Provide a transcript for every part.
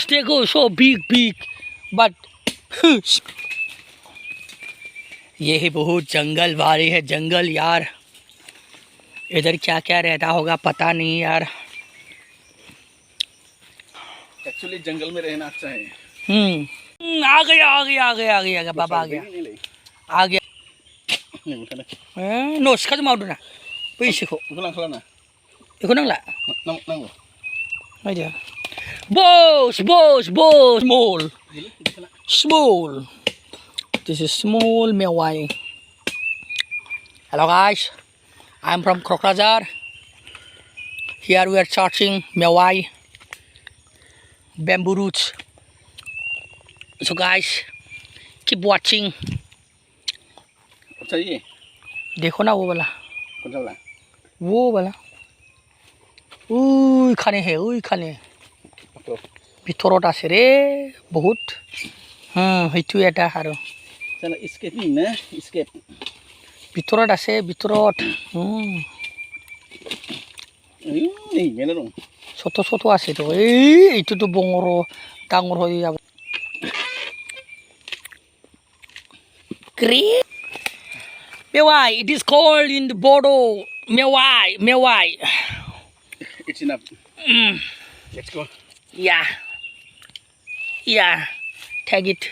देखो so big but ये है बहुत जंगल भारी है जंगल यार। इधर क्या क्या रहता होगा पता नहीं यार। एक्चुअली जंगल में रहना अच्छा है। आ गया बाबा आ गया नो सिखाजों मावदो ना बैसोखौ बेखौ नांला नायदो boss small this is small Meuyai. Hello guys, I'm from Kokrazar. Here we are searching Meuyai bamboo roots. So guys, keep watching. चाहिए देखो ना वो वाला उई खाने ভিতৰত আছে রে বহুত হইতো এটা আৰু escaping না escape ভিতৰত আছে ভিতৰত এই মেলা রং ছোট আছে তো এইটো তো বঙৰ ডাঙৰ হৈ যাব Great. Meuyai, it is called in the Bodo. Meuyai. It's enough. Let's go. Yeah. Take it.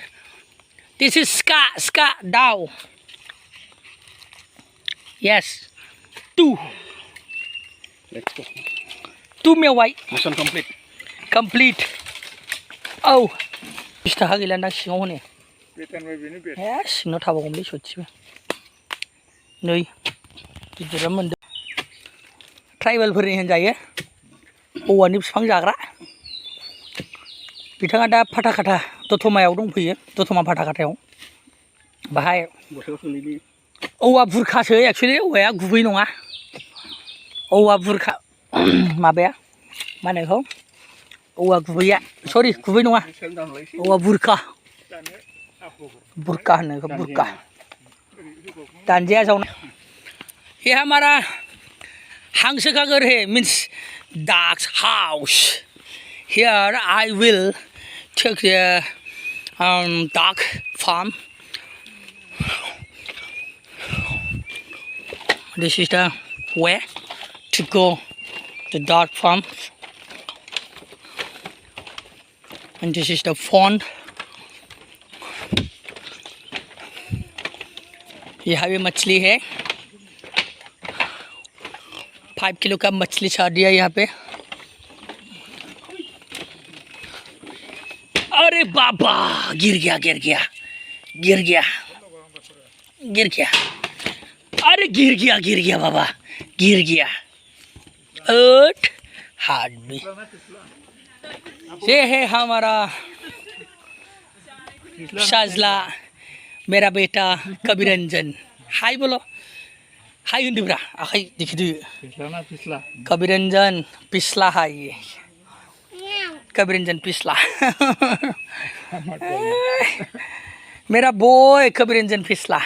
This is ska dow. Yes. 2. Let's go. 2 Meuyai. Mission Complete. Oh.Ista hagila na singaw ne. सिङाव थाबावगोनलै सयथिबो नै गिदिरा मोनदों ट्राइबेलफोरनि होनजायो औवानि बिफां जाग्रा बिथाङा दा फाथाखाथा दतमायाव दंफैयो दतमा फाथाखाथायाव बाहाय औवा बुरखासो एक्चुअली औवाया गुबै नङा औवा बुरखा माबाया मा होनो बेखौ औवा गुबैया सरि गुबै नङा औवा बुरखा बुरका होनो बुरका दानजाया जावना ये हमारा हांसो का घर है means duck's house. Here I will take the duck farm. This is the way to go to duck farm, and this is the pond. यहाँ भी मछली है 5 किलो का मछली छाड़ दिया यहाँ पे अरे बाबा गिर गया अरे गिर गया बाबा गिर गया हाथ भी ये है हमारा साजला मेरा बेटा कबीरंजन हाय बोलो हाय हिंदीब्रा आखाय दिखिदो कबीरंजन पिछला हाय कबीरंजन पिछला मेरा बॉय कबीरंजन पिछला